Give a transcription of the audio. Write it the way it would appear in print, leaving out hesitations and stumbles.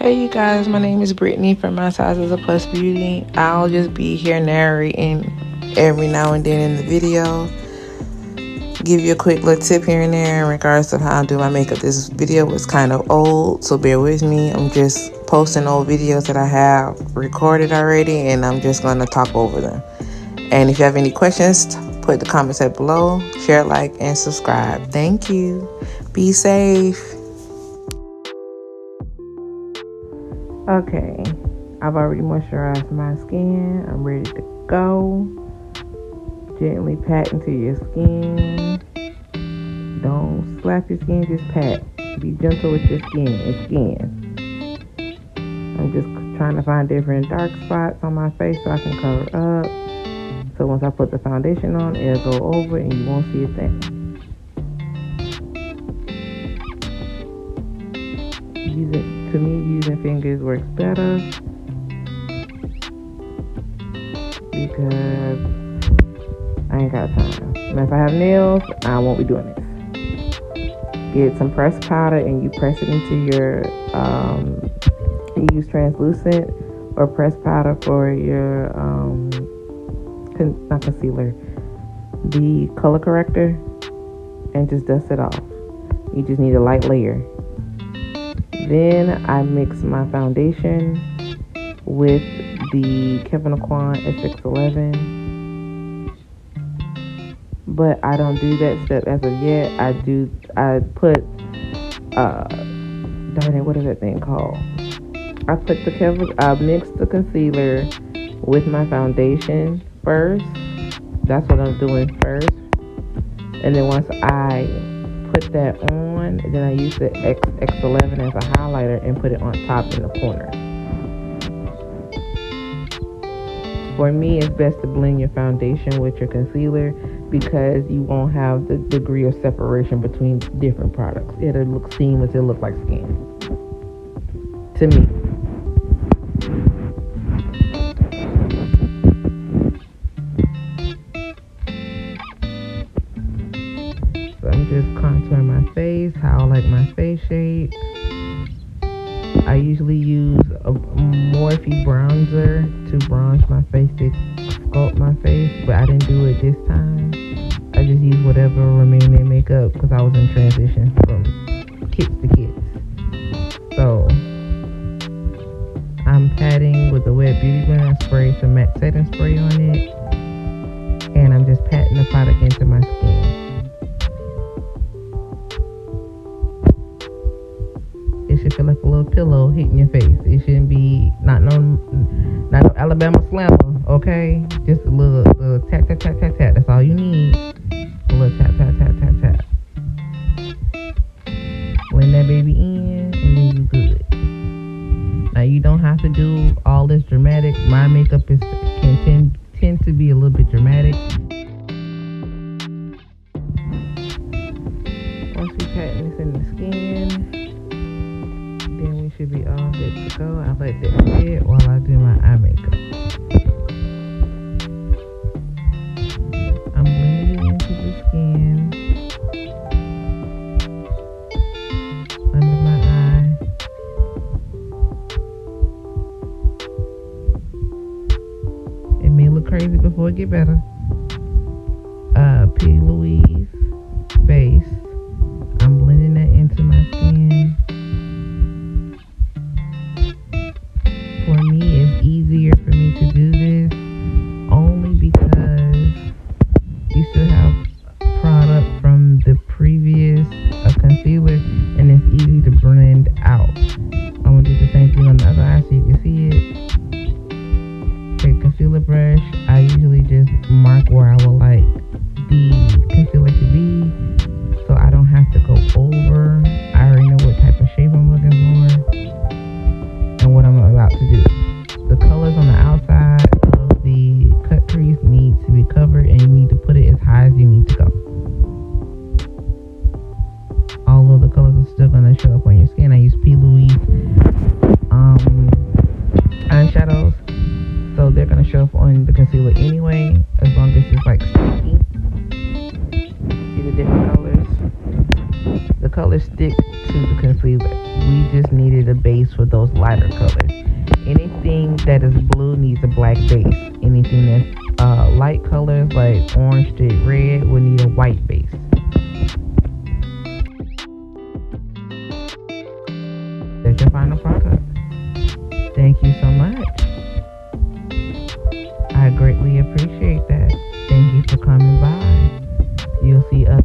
Hey you guys, my name is Brittany from My Size is a Plus Beauty. I'll just be here narrating every now and then in the video. Give you a quick little tip here and there in regards to how I do my makeup. This video was kind of old, so bear with me. I'm just posting old videos that I have recorded already, and I'm just going to talk over them. And if you have any questions, put the comments down below, share, like, and subscribe. Thank you. Be safe. Okay, I've already moisturized my skin. I'm ready to go. Gently pat into your skin. Don't slap your skin, just pat. Be gentle with your skin. It's skin. I'm just trying to find different dark spots on my face so I can cover up. So once I put the foundation on, it'll go over and you won't see a thing. To me, using fingers works better because I ain't got time. And if I have nails, I won't be doing this. Get some pressed powder and you press it into your, you use translucent or pressed powder for your, not concealer, the color corrector, and just dust it off. You just need a light layer. Then I mix my foundation with the Kevin Kwan SX11. But I don't do that step as of yet. I put, darn it, what is that thing called? I mix the concealer with my foundation first. That's what I'm doing first. And then once I put that on, then I use the X11 as a highlighter and put it on top in the corner. For me, it's best to blend your foundation with your concealer because you won't have the degree of separation between different products. It'll look seamless, it'll look like skin. To me. I'm just contouring my face, how I like my face shape. I usually use a Morphe bronzer to bronze my face, to sculpt my face, but I didn't do it this time. I just used whatever remaining makeup because I was in transition from kits to kits. So I'm patting with the wet beauty blender. I sprayed some matte setting spray on it, and I'm just patting the product into my skin. It should feel like a little pillow hitting your face. It shouldn't be not no Alabama Slammer, okay? Just a little tap tap tap tap tap. That's all you need. A little tap tap tap tap tap. Blend that baby in, and then you good. Now you don't have to do all this dramatic. My makeup can tend to be a little bit dramatic. Once we patting this in the skin, then we should be all good to go. I let that sit while I do my eye makeup. I'm blending it into the skin, under my eye. It may look crazy before it get better. P. Louise base. I'm blending that into my skin. For me, it's easier for me to do this only because you still have product from the previous concealer, and it's easy to blend out. I'm gonna do the same thing on the other eye so you can see it. Take a concealer brush. I usually just mark where I would like the concealer to be, so I don't have to go over. I already know what type of shape I'm looking for and what I'm about to do. The colors on the outside of the cut crease need to be covered, and you need to put it as high as you need to go. All of the colors are still going to show up on your skin. I use P. Louise eyeshadows, so they're going to show up on the concealer anyway, as long as it's like sticky. See the different colors? The colors stick to the concealer. We just needed a base for those lighter colors. Anything that is blue needs a black base. Anything that's light colors like orange to red will need a white base. That's your final product. Thank you so much. I greatly appreciate that. Thank you for coming by. You'll see other